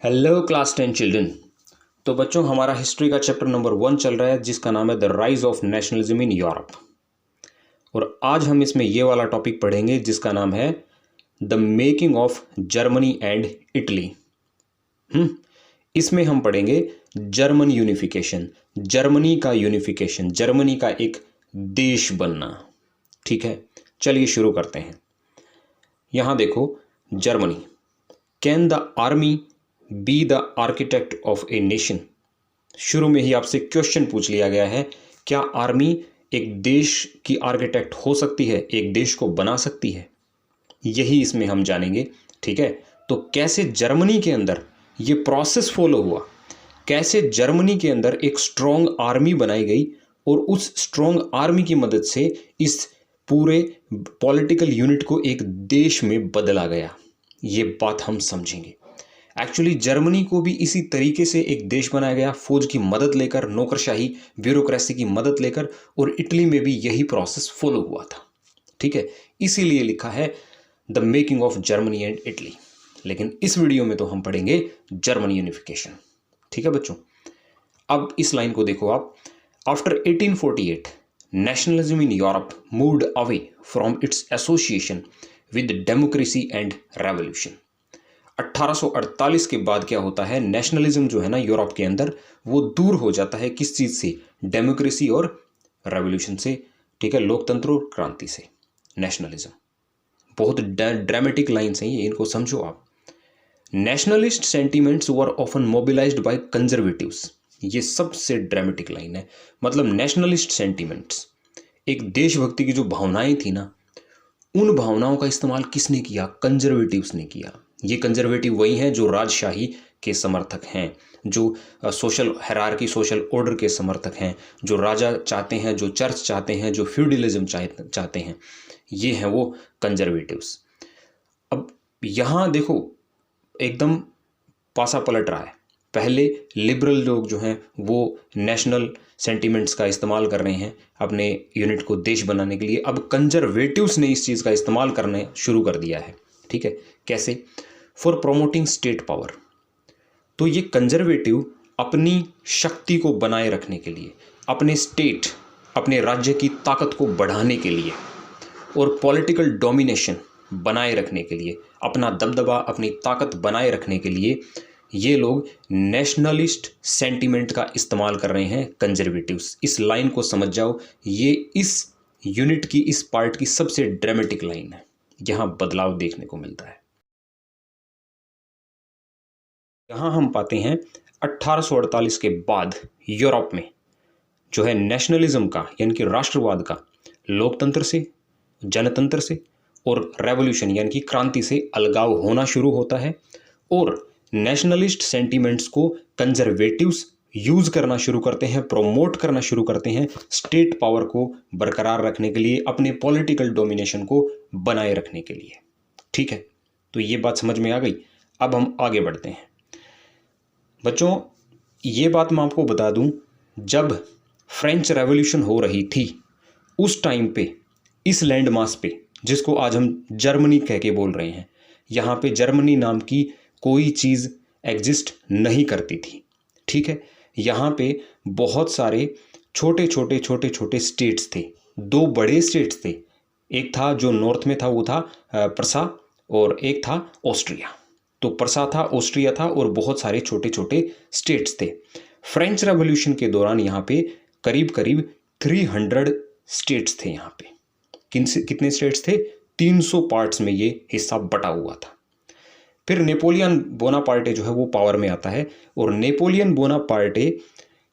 Hello class 10 children. तो बच्चों, हमारा हिस्ट्री का चैप्टर नंबर 1 चल रहा है जिसका नाम है the rise of nationalism in Europe. और आज हम इसमें ये वाला टॉपिक पढ़ेंगे जिसका नाम है the making of Germany and Italy. इसमें हम पढ़ेंगे जर्मन यूनिफिकेशन, जर्मनी का यूनिफिकेशन, जर्मनी का एक देश बनना। ठीक है, चलिए शुरू करते हैं। यहां देखो, Germany. Can the army be the architect of a nation. शुरू में ही आपसे क्वेश्चन पूछ लिया गया है, क्या आर्मी एक देश की आर्किटेक्ट हो सकती है, एक देश को बना सकती है? यही इसमें हम जानेंगे। ठीक है, तो कैसे जर्मनी के अंदर ये प्रोसेस फॉलो हुआ, कैसे जर्मनी के अंदर एक स्ट्रॉन्ग आर्मी बनाई गई और उस स्ट्रॉन्ग आर्मी की मदद से इस पूरे पॉलिटिकल यूनिट को एक देश में बदला गया, ये बात हम समझेंगे। एक्चुअली जर्मनी को भी इसी तरीके से एक देश बनाया गया, फौज की मदद लेकर, नौकरशाही ब्यूरोक्रेसी की मदद लेकर, और इटली में भी यही प्रोसेस फॉलो हुआ था। ठीक है, इसीलिए लिखा है the making of Germany and Italy. लेकिन इस वीडियो में तो हम पढ़ेंगे जर्मन यूनिफिकेशन। ठीक है बच्चों, अब इस लाइन को देखो आप। After 1848 nationalism in Europe moved away from its association with democracy and revolution. 1848 के बाद क्या होता है, नेशनलिज्म जो है ना यूरोप के अंदर, वो दूर हो जाता है। किस चीज़ से? डेमोक्रेसी और रेवोल्यूशन से। ठीक है, लोकतंत्र और क्रांति से। नेशनलिज्म बहुत ड्रामेटिक लाइन्स हैं ये, इनको समझो आप। Nationalist sentiments were often mobilised by conservatives. ये सबसे ड्रामेटिक लाइन है। मतलब नेशनलिस्ट सेंटिमेंट्स, एक देशभक्ति की जो भावनाएं थी ना, उन भावनाओं का इस्तेमाल किसने किया? कंजर्वेटिव्स ने किया। ये कंजर्वेटिव वही हैं जो राजशाही के समर्थक हैं, जो सोशल हायरार्की, सोशल ऑर्डर के समर्थक हैं, जो राजा चाहते हैं, जो चर्च चाहते हैं, जो फ्यूडलिज्म चाहते हैं, ये हैं वो कंजर्वेटिव्स। अब यहाँ देखो, एकदम पासा पलट रहा है। पहले लिबरल लोग जो हैं वो नेशनल सेंटिमेंट्स का इस्तेमाल कर रहे हैं अपने यूनिट को देश बनाने के लिए। अब कंजर्वेटिव्स ने इस चीज़ का इस्तेमाल करना शुरू कर दिया है। ठीक है, कैसे? For promoting state power. तो ये कंजर्वेटिव अपनी शक्ति को बनाए रखने के लिए, अपने स्टेट, अपने राज्य की ताकत को बढ़ाने के लिए और पॉलिटिकल डोमिनेशन बनाए रखने के लिए, अपना दबदबा, अपनी ताकत बनाए रखने के लिए ये लोग नेशनलिस्ट सेंटिमेंट का इस्तेमाल कर रहे हैं, कंजर्वेटिव्स। इस लाइन को समझ जाओ, ये इस यूनिट की, इस पार्ट की सबसे ड्रामेटिक लाइन है। यहाँ बदलाव देखने को मिलता है। यहाँ हम पाते हैं 1848 के बाद यूरोप में जो है नेशनलिज्म का, यानी कि राष्ट्रवाद का, लोकतंत्र से, जनतंत्र से और रेवोल्यूशन यानी कि क्रांति से अलगाव होना शुरू होता है। और नेशनलिस्ट सेंटिमेंट्स को कंजर्वेटिव्स यूज करना शुरू करते हैं, प्रोमोट करना शुरू करते हैं स्टेट पावर को बरकरार रखने के लिए, अपने पॉलिटिकल डोमिनेशन को बनाए रखने के लिए। ठीक है, तो ये बात समझ में आ गई। अब हम आगे बढ़ते हैं बच्चों। ये बात मैं आपको बता दूं, जब फ्रेंच रेवोल्यूशन हो रही थी उस टाइम पे इस लैंड मास पे, जिसको आज हम जर्मनी कह के बोल रहे हैं, यहाँ पे जर्मनी नाम की कोई चीज़ एग्जिस्ट नहीं करती थी। ठीक है, यहाँ पे बहुत सारे छोटे छोटे स्टेट्स थे। दो बड़े स्टेट्स थे, एक था जो नॉर्थ में था, वो था प्रसा, और एक था ऑस्ट्रिया। तो प्रसा था, ऑस्ट्रिया था, और बहुत सारे छोटे छोटे स्टेट्स थे। फ्रेंच रेवोल्यूशन के दौरान यहाँ पे करीब करीब 300 स्टेट्स थे। यहाँ पे कितने स्टेट्स थे? 300 पार्ट्स में ये हिस्सा बटा हुआ था। फिर नेपोलियन बोनापार्टे जो है वो पावर में आता है, और नेपोलियन बोनापार्टे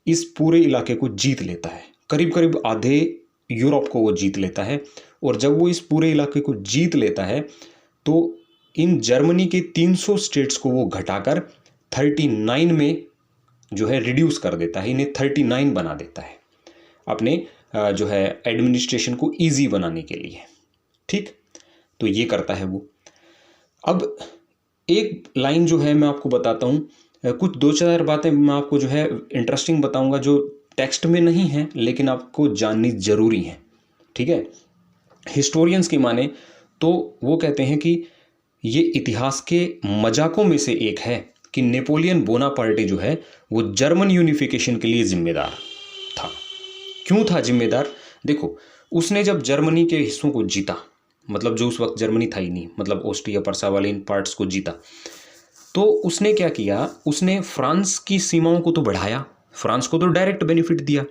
इस पूरे इलाके को जीत लेता है, करीब करीब आधे यूरोप को वो जीत लेता है। और जब वो इस पूरे इलाके को जीत लेता है तो इन जर्मनी के 300 स्टेट्स को वो घटाकर 39 में जो है रिड्यूस कर देता है, इन्हें 39 बना देता है अपने जो है एडमिनिस्ट्रेशन को ईजी बनाने के लिए। ठीक, तो ये करता है वो। अब एक लाइन जो है मैं आपको बताता हूँ, कुछ 2-4 बातें मैं आपको जो है इंटरेस्टिंग बताऊंगा जो टेक्स्ट में नहीं है लेकिन आपको जाननी ज़रूरी है। ठीक है, हिस्टोरियंस की माने तो वो कहते हैं कि ये इतिहास के मजाकों में से एक है कि नेपोलियन बोनापार्टे जो है वो जर्मन यूनिफिकेशन के लिए जिम्मेदार था। क्यों था जिम्मेदार? देखो, उसने जब जर्मनी के हिस्सों को जीता, मतलब जो उस वक्त जर्मनी था ही नहीं, मतलब ऑस्ट्रिया पर्सा वाले इन पार्ट्स को जीता, तो उसने क्या किया, उसने फ्रांस की सीमाओं को तो बढ़ाया, फ्रांस को तो डायरेक्ट बेनिफिट दिया,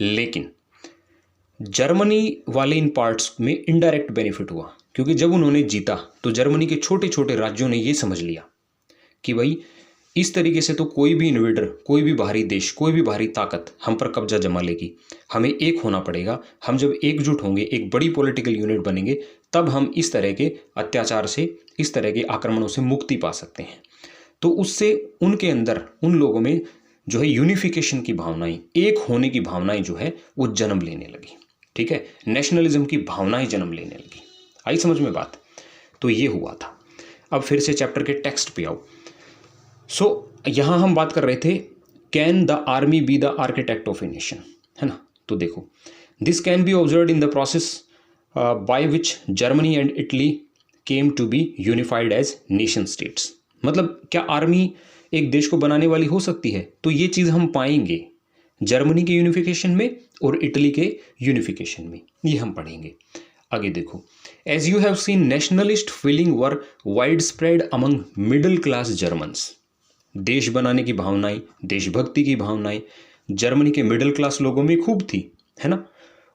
लेकिन जर्मनी वाले इन पार्ट्स में इनडायरेक्ट बेनिफिट हुआ, क्योंकि जब उन्होंने जीता तो जर्मनी के छोटे छोटे राज्यों ने ये समझ लिया कि भाई इस तरीके से तो कोई भी इन्वेडर, कोई भी बाहरी देश, कोई भी बाहरी ताकत हम पर कब्जा जमा लेगी, हमें एक होना पड़ेगा। हम जब एकजुट होंगे, एक बड़ी पॉलिटिकल यूनिट बनेंगे, तब हम इस तरह के अत्याचार से, इस तरह के आक्रमणों से मुक्ति पा सकते हैं। तो उससे उनके अंदर, उन लोगों में जो है यूनिफिकेशन की भावनाएं, एक होने की भावनाएं जो है वो जन्म लेने लगी। ठीक है, नेशनलिज्म की भावनाएं जन्म लेने लगी। आई समझ में बात? तो ये हुआ था। अब फिर से चैप्टर के टेक्स्ट पे आओ। यहां हम बात कर रहे थे, can the army be the architect of a nation, है ना? तो देखो, this can be observed in the process by which Germany and Italy came to be unified as nation states. मतलब क्या आर्मी एक देश को बनाने वाली हो सकती है? तो ये चीज़ हम पाएंगे जर्मनी के यूनिफिकेशन में और इटली के यूनिफिकेशन में, ये हम पढ़ेंगे। आगे देखो, as you have seen nationalist feeling were widespread among middle class Germans. देश बनाने की भावनाएं, देशभक्ति की भावनाएं जर्मनी के मिडिल क्लास लोगों में खूब थी, है ना?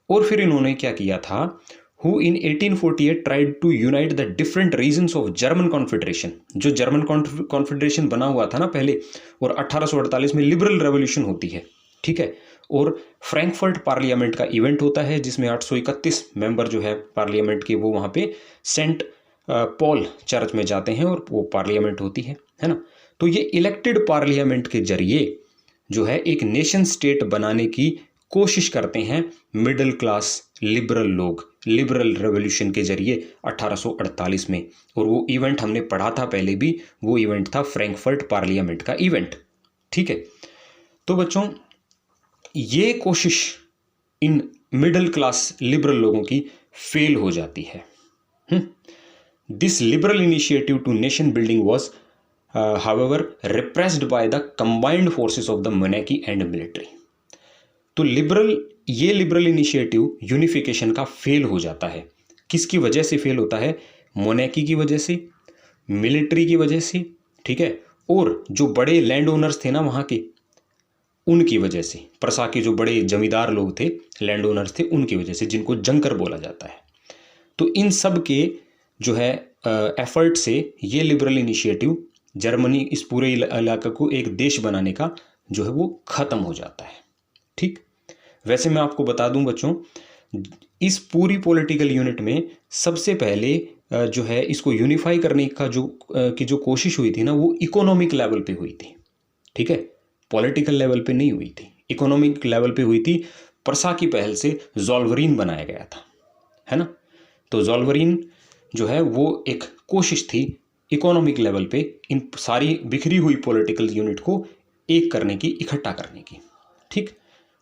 और फिर इन्होंने क्या किया था, who in 1848 tried to unite the different regions of German confederation. जो जर्मन कॉन्फेडरेशन बना हुआ था ना पहले, और 1848 में लिबरल रेवोल्यूशन होती है, ठीक है, और फ्रैंकफर्ट पार्लियामेंट का इवेंट होता है जिसमें 831 मेंबर जो है पार्लियामेंट के, वो वहाँ पे सेंट पॉल चर्च में जाते हैं और वो पार्लियामेंट होती है ना? तो ये इलेक्टेड पार्लियामेंट के जरिए जो है एक नेशन स्टेट बनाने की कोशिश करते हैं मिडिल क्लास लिबरल लोग, लिबरल रेवोल्यूशन के जरिए 1848 में। और वो इवेंट हमने पढ़ा था पहले भी, वो इवेंट था फ्रैंकफर्ट पार्लियामेंट का इवेंट, ठीक है। तो बच्चों, ये कोशिश इन मिडिल क्लास लिबरल लोगों की फेल हो जाती है। This liberal initiative to nation building was however repressed by the combined forces of the monarchy and military। तो ये लिबरल इनिशिएटिव यूनिफिकेशन का फेल हो जाता है। किसकी वजह से फेल होता है? मोनेकी की वजह से, मिलिट्री की वजह से, ठीक है, और जो बड़े लैंड ओनर्स थे ना वहाँ के, उनकी वजह से, प्रसा के जो बड़े जमींदार लोग थे, लैंड ओनर्स थे, उनकी वजह से, जिनको जंकर बोला जाता है। तो इन सब के जो है एफर्ट से ये लिबरल इनिशिएटिव जर्मनी इस पूरे इलाके को एक देश बनाने का जो है वो खत्म हो जाता है, ठीक। वैसे मैं आपको बता दूं बच्चों, इस पूरी पॉलिटिकल यूनिट में सबसे पहले जो है इसको यूनिफाई करने का जो कोशिश हुई थी ना, वो इकोनॉमिक लेवल पे हुई थी, ठीक है, पॉलिटिकल लेवल पे नहीं हुई थी, इकोनॉमिक लेवल पे हुई थी। प्रसा की पहल से ज़ोल्वरीन बनाया गया था, है ना? तो ज़ोल्वरीन जो है वो एक कोशिश थी इकोनॉमिक लेवल पे इन सारी बिखरी हुई पॉलिटिकल यूनिट को एक करने की, इकट्ठा करने की, ठीक।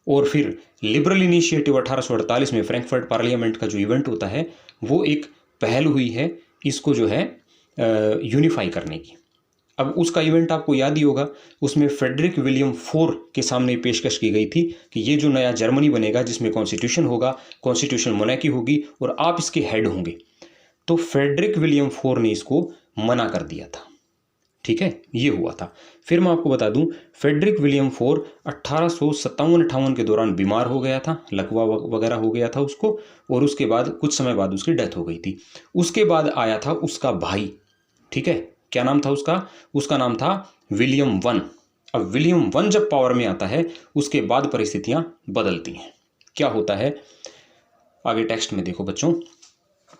और फिर लिबरल इनिशिएटिव 1848 में फ्रैंकफर्ट पार्लियामेंट का जो इवेंट होता है, वो एक पहल हुई है इसको जो है यूनिफाई करने की। अब उसका इवेंट आपको याद ही होगा, उसमें फ्रेडरिक विलियम IV के सामने पेशकश की गई थी कि ये जो नया जर्मनी बनेगा जिसमें कॉन्स्टिट्यूशन होगा, कॉन्स्टिट्यूशनल मोनार्की होगी और आप इसके हेड होंगे। तो फ्रेडरिक विलियम IV ने इसको मना कर दिया था, ठीक है, ये हुआ था। फिर मैं आपको बता दूं, फ्रेडरिक विलियम IV 1857-58 के दौरान बीमार हो गया था, लकवा वगैरह हो गया था उसको, और उसके बाद कुछ समय बाद उसकी डेथ हो गई थी। उसके बाद आया था उसका भाई, ठीक है, क्या नाम था उसका? उसका नाम था विलियम I। अब विलियम I जब पावर में आता है, उसके बाद परिस्थितियां बदलती हैं। क्या होता है आगे टेक्स्ट में देखो बच्चों,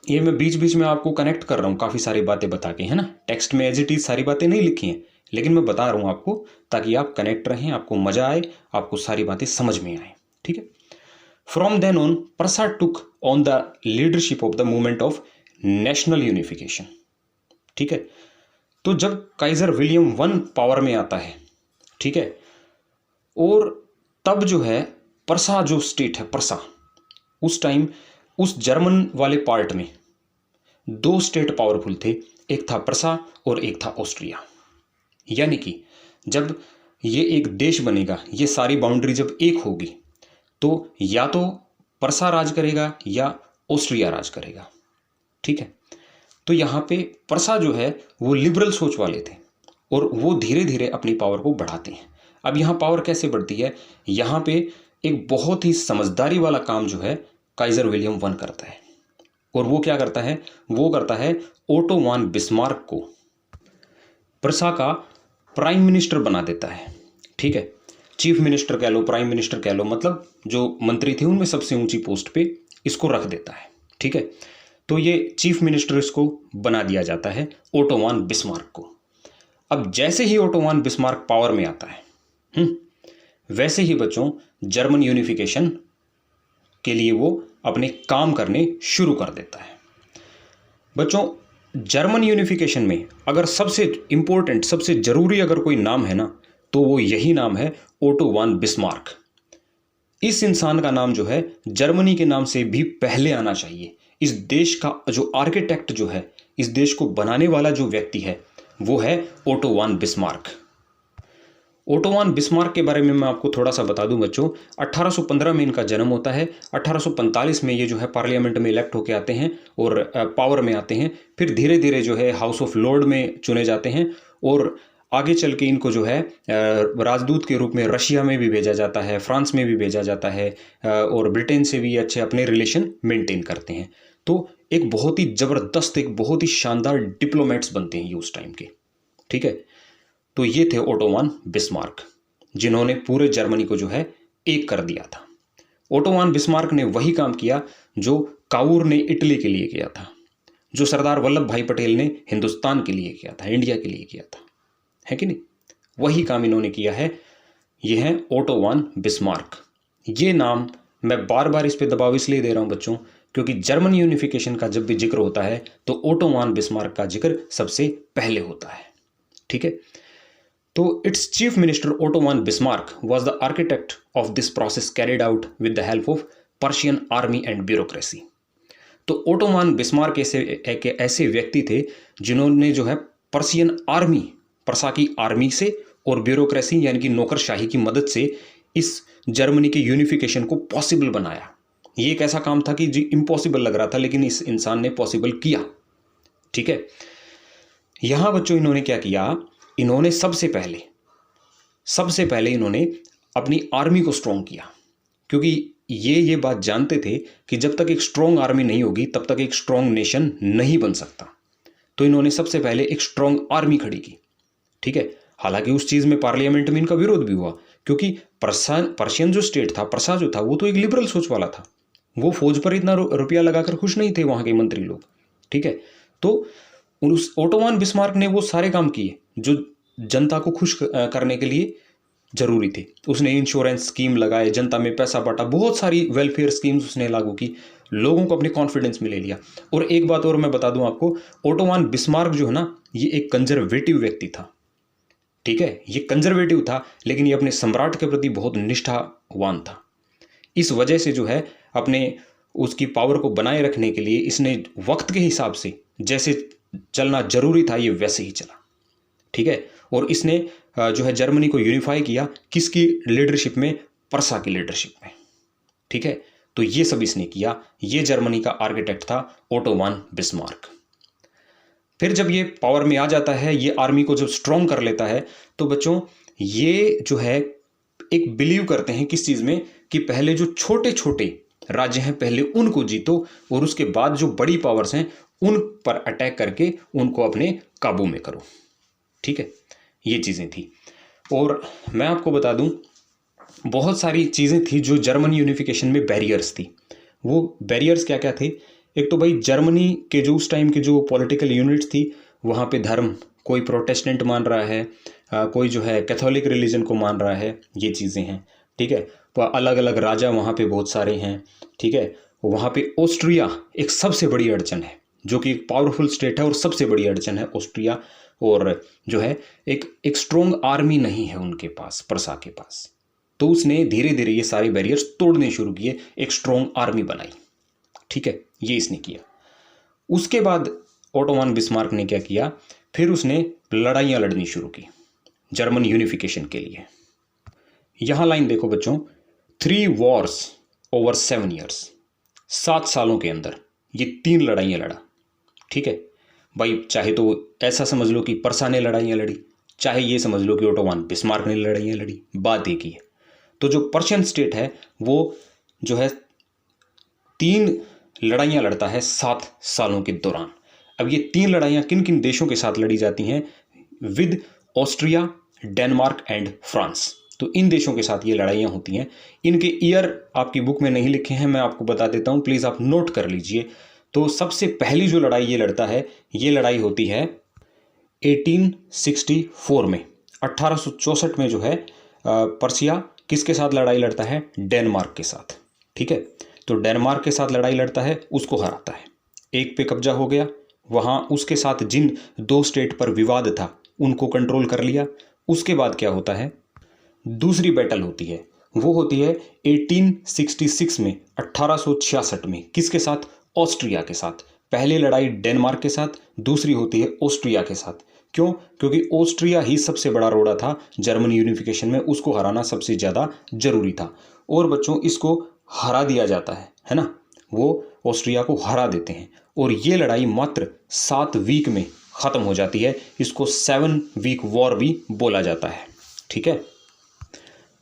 ये मैं बीच बीच में आपको कनेक्ट कर रहा हूँ काफ़ी सारी बातें बता के, है ना? टेक्स्ट में एज इट इज सारी बातें नहीं लिखी हैं, लेकिन मैं बता रहा हूँ आपको ताकि आप कनेक्ट रहें, आपको मजा आए, आपको सारी बातें समझ में आए, ठीक है। From then on Prussia took on the leadership of the movement of national unification, ठीक है। तो जब काइजर विलियम I पावर में आता है, ठीक है, और तब जो है प्रसा जो स्टेट है, प्रसा, उस टाइम उस जर्मन वाले पार्ट में 2 स्टेट पावरफुल थे, एक था प्रसा और एक था ऑस्ट्रिया। यानी कि जब ये एक देश बनेगा, ये सारी बाउंड्री जब एक होगी, तो या तो परसा राज करेगा या ऑस्ट्रिया राज करेगा। ठीक है, तो यहाँ पे परसा जो है वो लिबरल सोच वाले थे और वो धीरे धीरे अपनी पावर को बढ़ाते हैं। अब यहाँ पावर कैसे बढ़ती है, यहाँ पे एक बहुत ही समझदारी वाला काम जो है काइजर विलियम वन करता है। और वो क्या करता है, वो करता है ओटो वान बिस्मार्क को परसा का प्राइम मिनिस्टर बना देता है। ठीक है, चीफ मिनिस्टर कह लो, प्राइम मिनिस्टर कह लो, मतलब जो मंत्री थे उनमें सबसे ऊंची पोस्ट पे इसको रख देता है। ठीक है, तो ये चीफ मिनिस्टर इसको बना दिया जाता है ओटो वान बिस्मार्क को। अब जैसे ही ओटो वान बिस्मार्क पावर में आता है, वैसे ही बच्चों जर्मन यूनिफिकेशन के लिए वो अपने काम करने शुरू कर देता है। बच्चों जर्मन यूनिफिकेशन में अगर सबसे इंपॉर्टेंट, सबसे जरूरी अगर कोई नाम है ना, तो वो यही नाम है ओटो वान बिस्मार्क। इस इंसान का नाम जो है जर्मनी के नाम से भी पहले आना चाहिए। इस देश का जो आर्किटेक्ट जो है, इस देश को बनाने वाला जो व्यक्ति है, वो है auto von Bismarck. Auto von Bismarck के बारे में मैं आपको थोड़ा सा बता दूं बच्चों, 1815 में इनका जन्म होता है। 1845 में ये जो है पार्लियामेंट में इलेक्ट होकर आते हैं और पावर में आते हैं। फिर धीरे धीरे जो है हाउस ऑफ लॉर्ड में चुने जाते हैं और आगे चल के इनको जो है राजदूत के रूप में रशिया में भी भेजा जाता है, फ्रांस में भी भेजा जाता है और ब्रिटेन से भी अच्छे अपने रिलेशन मेंटेन करते हैं। तो एक बहुत ही ज़बरदस्त, एक बहुत ही शानदार डिप्लोमेट्स बनते हैं ये उस टाइम के। ठीक है, तो ये थे ओटो वान बिस्मार्क, जिन्होंने पूरे जर्मनी को जो है एक कर दिया था। ओटो वान बिस्मार्क ने वही काम किया जो काउर ने इटली के लिए किया था, जो सरदार वल्लभ भाई पटेल ने हिंदुस्तान के लिए किया था, इंडिया के लिए किया था, है कि नहीं? वही काम इन्होंने किया है। ये है ओटो वान बिस्मार्क। ये नाम मैं बार बार इस पे दबाव इसलिए दे रहा हूं बच्चों, क्योंकि जर्मन यूनिफिकेशन का जब भी जिक्र होता है तो ओटो वान बिस्मार्क का जिक्र सबसे पहले होता है। ठीक है, तो its chief minister Otto von Bismarck was the architect of this process carried out with the help of Persian army and bureaucracy. तो ओटो वान बिस्मार्क ऐसे व्यक्ति थे जिन्होंने जो है पर्शियन आर्मी, परसा की आर्मी से और ब्यूरोक्रेसी यानी कि नौकरशाही की मदद से इस जर्मनी के यूनिफिकेशन को पॉसिबल बनाया। ये एक ऐसा काम था कि जी इम्पॉसिबल लग रहा था, लेकिन इस इंसान ने पॉसिबल किया। ठीक है, यहां बच्चों इन्होंने क्या किया, इन्होंने सबसे पहले इन्होंने अपनी आर्मी को स्ट्रॉन्ग किया, क्योंकि ये बात जानते थे कि जब तक एक स्ट्रॉन्ग आर्मी नहीं होगी तब तक एक स्ट्रॉन्ग नेशन नहीं बन सकता। तो इन्होंने सबसे पहले एक स्ट्रॉन्ग आर्मी खड़ी की। ठीक है, हालांकि उस चीज में पार्लियामेंट में इनका विरोध भी हुआ, क्योंकि पर्शियन जो स्टेट था, परसा जो था, वो तो एक लिबरल सोच वाला था। वो फौज पर इतना रुपया लगाकर खुश नहीं थे वहां के मंत्री लोग। ठीक है, तो उस ओटो वान बिस्मार्क ने वो सारे काम किए जो जनता को खुश करने के लिए जरूरी थे। उसने इंश्योरेंस स्कीम लगाए, जनता में पैसा बांटा, बहुत सारी वेलफेयर स्कीम्स उसने लागू की, लोगों को अपने कॉन्फिडेंस में ले लिया। और एक बात और मैं बता दूं आपको, ओटो वान बिस्मार्क जो है ना, ये एक कंजर्वेटिव व्यक्ति था। ठीक है, ये कंजर्वेटिव था, लेकिन ये अपने सम्राट के प्रति बहुत निष्ठावान था। इस वजह से जो है अपने उसकी पावर को बनाए रखने के लिए इसने वक्त के हिसाब से जैसे चलना जरूरी था ये वैसे ही चला। ठीक है, और इसने जो है जर्मनी को यूनिफाई किया, किसकी लीडरशिप में, परसा की लीडरशिप में। ठीक है, तो ये सब इसने किया। ये जर्मनी का आर्किटेक्ट था ओटो वान बिस्मार्क। फिर जब ये पावर में आ जाता है, ये आर्मी को जब स्ट्रॉन्ग कर लेता है, तो बच्चों ये जो है एक बिलीव करते हैं किस चीज में, कि पहले जो छोटे छोटे राज्य हैं पहले उनको जीतो और उसके बाद जो बड़ी पावर्स हैं उन पर अटैक करके उनको अपने काबू में करो। ठीक है, ये चीजें थी। और मैं आपको बता दूं, बहुत सारी चीजें थी जो जर्मन यूनिफिकेशन में बैरियर्स थी। वो बैरियर्स क्या क्या थे, एक तो भाई जर्मनी के जो उस टाइम के जो पॉलिटिकल यूनिट्स थी, वहाँ पे धर्म, कोई प्रोटेस्टेंट मान रहा है, कोई जो है कैथोलिक रिलीजन को मान रहा है, ये चीज़ें हैं। ठीक है, तो अलग अलग राजा वहाँ पे बहुत सारे हैं। ठीक है, वहाँ पे ऑस्ट्रिया एक सबसे बड़ी अड़चन है, जो कि एक पावरफुल स्टेट है और सबसे बड़ी अड़चन है ऑस्ट्रिया। और जो है एक स्ट्रॉन्ग आर्मी नहीं है उनके पास, परसा के पास। तो उसने धीरे धीरे ये सारे बैरियर्स तोड़ने शुरू किए, एक स्ट्रॉन्ग आर्मी बनाई। ठीक है, ये इसने किया। उसके बाद ओटो वान बिस्मार्क ने क्या किया, फिर उसने लड़ाइयाँ लड़नी शुरू की। जर्मन यूनिफिकेशन के लिए। यहाँ लाइन देखो बच्चों, 3 वॉर्स ओवर 7 ईयर्स, 7 सालों के अंदर ये 3 लड़ाइयाँ लड़ा। ठीक है भाई, चाहे तो ऐसा समझ लो कि परसा ने लड़ाइयाँ लड़ी, चाहे ये समझ लो कि ओटो वन बिस्मार्क ने लड़ाइयाँ लड़ी, बात एक ही है। तो जो पर्शियन स्टेट है वो जो है 3 लड़ाइयाँ लड़ता है 7 सालों के दौरान। अब ये 3 लड़ाइयाँ किन किन देशों के साथ लड़ी जाती हैं? With Austria, Denmark and France. तो इन देशों के साथ ये लड़ाइयाँ होती हैं। इनके ईयर आपकी बुक में नहीं लिखे हैं, मैं आपको बता देता हूँ, प्लीज़ आप नोट कर लीजिए। तो सबसे पहली जो लड़ाई ये लड़ता है, ये लड़ाई होती है 1864 में, 1864 में जो है पर्सिया किसके साथ लड़ाई लड़ता है? डेनमार्क के साथ। ठीक है, तो डेनमार्क के साथ लड़ाई लड़ता है, उसको हराता है, एक पे कब्जा हो गया, वहाँ उसके साथ जिन 2 स्टेट पर विवाद था उनको कंट्रोल कर लिया। उसके बाद क्या होता है? दूसरी बैटल होती है, वो होती है 1866 में, 1866 में, किसके साथ? ऑस्ट्रिया के साथ। पहली लड़ाई डेनमार्क के साथ, दूसरी होती है ऑस्ट्रिया के साथ। क्यों? क्योंकि ऑस्ट्रिया ही सबसे बड़ा रोड़ा था जर्मन यूनिफिकेशन में, उसको हराना सबसे ज़्यादा जरूरी था। और बच्चों इसको हरा दिया जाता है ना, वो ऑस्ट्रिया को हरा देते हैं और ये लड़ाई मात्र 7 वीक में ख़त्म हो जाती है। इसको 7 वीक वॉर भी बोला जाता है। ठीक है,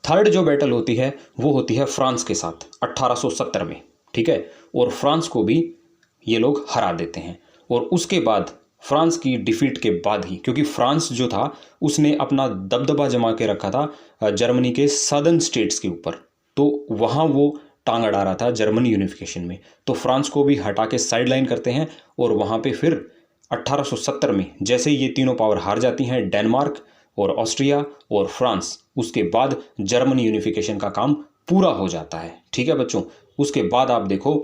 थर्ड जो बैटल होती है वो होती है फ्रांस के साथ 1870 में। ठीक है, और फ्रांस को भी ये लोग हरा देते हैं। और उसके बाद फ्रांस की डिफीट के बाद ही, क्योंकि फ्रांस जो था उसने अपना दबदबा जमा के रखा था जर्मनी के सदर्न स्टेट्स के ऊपर, तो वहाँ वो टांग अड़ा रहा था जर्मन यूनिफिकेशन में, तो फ्रांस को भी हटा के साइड लाइन करते हैं। और वहाँ पे फिर 1870 में जैसे ये तीनों पावर हार जाती हैं, डेनमार्क और ऑस्ट्रिया और फ्रांस, उसके बाद जर्मन यूनिफिकेशन का काम पूरा हो जाता है। ठीक है बच्चों, उसके बाद आप देखो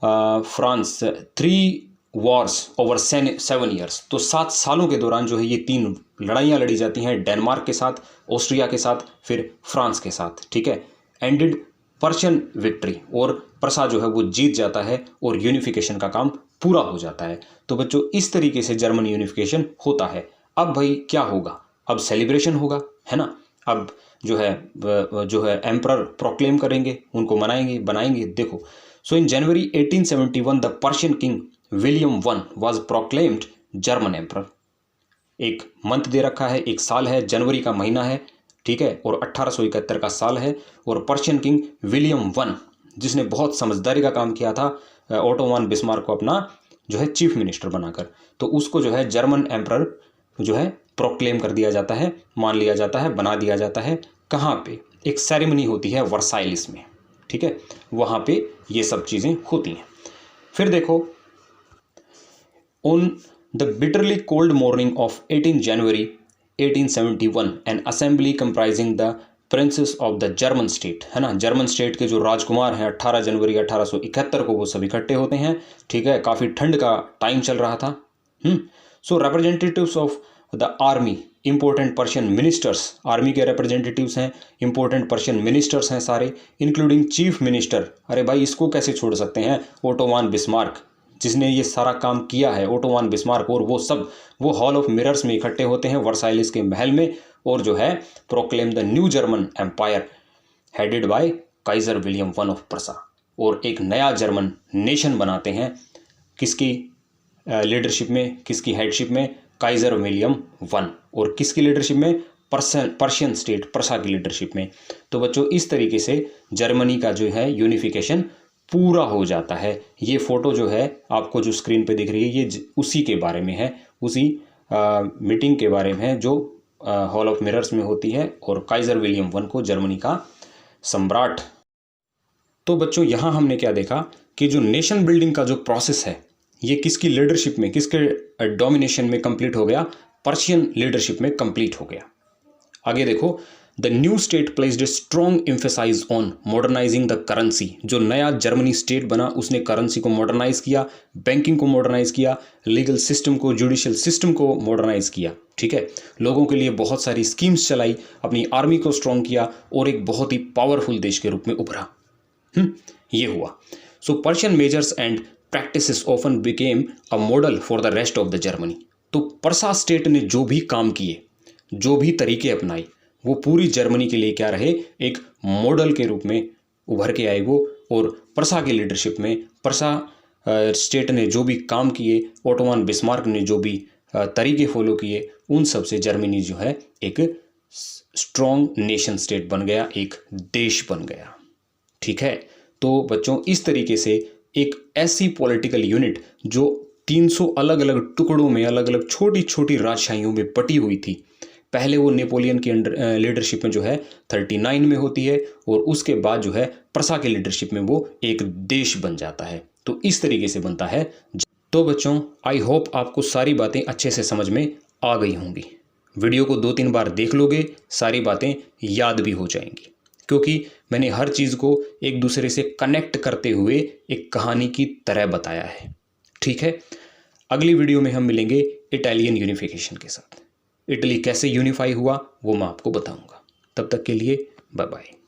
फ्रांस 3 वॉर्स ओवर 7 ईयर्स, तो 7 सालों के दौरान जो है ये 3 लड़ाइयाँ लड़ी जाती हैं, डेनमार्क के साथ, ऑस्ट्रिया के साथ, फिर फ्रांस के साथ। ठीक है, एंडेड पर्शियन विक्ट्री, और प्रसा जो है वो जीत जाता है और यूनिफिकेशन का काम पूरा हो जाता है। तो बच्चों इस तरीके से जर्मन यूनिफिकेशन होता है। अब भाई क्या होगा? अब सेलिब्रेशन होगा, है ना। अब जो है एम्परर प्रोक्लेम करेंगे, उनको मनाएंगे, बनाएंगे। देखो, सो इन जनवरी 1871 the Persian king William I was proclaimed German emperor. एक मंथ दे रखा है, एक साल है, जनवरी का महीना है, ठीक है, और 1871 का साल है। और पर्शियन किंग विलियम I, जिसने बहुत समझदारी का काम किया था ओटो वन बिस्मार्क को अपना जो है चीफ मिनिस्टर बनाकर, तो उसको जो है जर्मन एम्परर जो है प्रोक्लेम कर दिया जाता है, मान लिया जाता है, बना दिया जाता है। कहाँ पे? एक सेरेमनी होती है वर्साइलिस में। ठीक है, वहाँ पे ये सब चीज़ें होती हैं। फिर देखो, on the bitterly cold morning of 18 January 1871 N assembly comprising the princess of the German state, है ना, जर्मन स्टेट के जो राजकुमार हैं, 18 जनवरी 1871 को वो सब इकट्ठे होते हैं। ठीक है, काफ़ी ठंड का टाइम चल रहा था। So representatives of the army, important Prussian ministers, army के रिप्रेजेंटेटिव्स हैं, इंपॉर्टेंट पर्शियन मिनिस्टर्स हैं सारे, इंक्लूडिंग चीफ मिनिस्टर। अरे भाई इसको कैसे छोड़ सकते हैं? ओटो वन बिस्मार्क, जिसने ये सारा काम किया है, ओटो वन बिस्मार्क। और वो सब वो हॉल ऑफ मिरर्स में इकट्ठे होते हैं, वर्साइलिस के महल में, और जो है proclaim the new German empire headed by Kaiser William I of Prussia, और एक नया जर्मन नेशन बनाते हैं। किसकी लीडरशिप में, किसकी हेडशिप में? Kaizer William I। और किसकी लीडरशिप में? पर्शियन स्टेट प्रसा की लीडरशिप में। तो बच्चों इस तरीके से जर्मनी का जो है यूनिफिकेशन पूरा हो जाता है। ये फोटो जो है आपको जो स्क्रीन पे दिख रही है, ये उसी के बारे में है, उसी मीटिंग के बारे में है जो हॉल ऑफ मिरर्स में होती है, और काइजर विलियम I को जर्मनी का सम्राट। तो बच्चों यहाँ हमने क्या देखा कि जो नेशन बिल्डिंग का जो प्रोसेस है ये किसकी लीडरशिप में, किसके डोमिनेशन में कंप्लीट हो गया? पर्शियन लीडरशिप में कंप्लीट हो गया। आगे देखो, the new state placed a strong emphasise on modernising the currency. जो नया जर्मनी स्टेट बना उसने करेंसी को मॉडर्नाइज किया, बैंकिंग को मॉडर्नाइज किया, लीगल सिस्टम को, जुडिशियल सिस्टम को मॉडर्नाइज किया। ठीक है, लोगों के लिए बहुत सारी स्कीम्स चलाई, अपनी आर्मी को स्ट्रॉन्ग किया, और एक बहुत ही पावरफुल देश के रूप में उभरा। ये हुआ। So Prussian measures and practices often became a model for the rest of the Germany. तो प्रसा स्टेट ने जो भी काम किए, जो भी तरीके अपनाई वो पूरी जर्मनी के लिए क्या रहे, एक मॉडल के रूप में उभर के आए वो। और प्रसा की लीडरशिप में प्रसा स्टेट ने जो भी काम किए, ओटोमान बिस्मार्क ने जो भी तरीके फॉलो किए, उन सब से जर्मनी जो है एक स्ट्रॉन्ग नेशन स्टेट बन गया, एक देश बन गया। ठीक है, तो बच्चों इस तरीके से एक ऐसी पॉलिटिकल यूनिट जो 300 अलग अलग टुकड़ों में, अलग अलग छोटी छोटी राजशाहियों में बटी हुई थी, पहले वो नेपोलियन की लीडरशिप में जो है 39 में होती है, और उसके बाद जो है प्रसा की लीडरशिप में वो एक देश बन जाता है। तो इस तरीके से बनता है। तो बच्चों आई होप आपको सारी बातें अच्छे से समझ में आ गई होंगी। वीडियो को 2-3 बार देख लोगे, सारी बातें याद भी हो जाएंगी, क्योंकि मैंने हर चीज़ को एक दूसरे से कनेक्ट करते हुए एक कहानी की तरह बताया है। ठीक है, अगली वीडियो में हम मिलेंगे इटालियन यूनिफिकेशन के साथ। इटली कैसे यूनिफाई हुआ वो मैं आपको बताऊंगा। तब तक के लिए बाय बाय।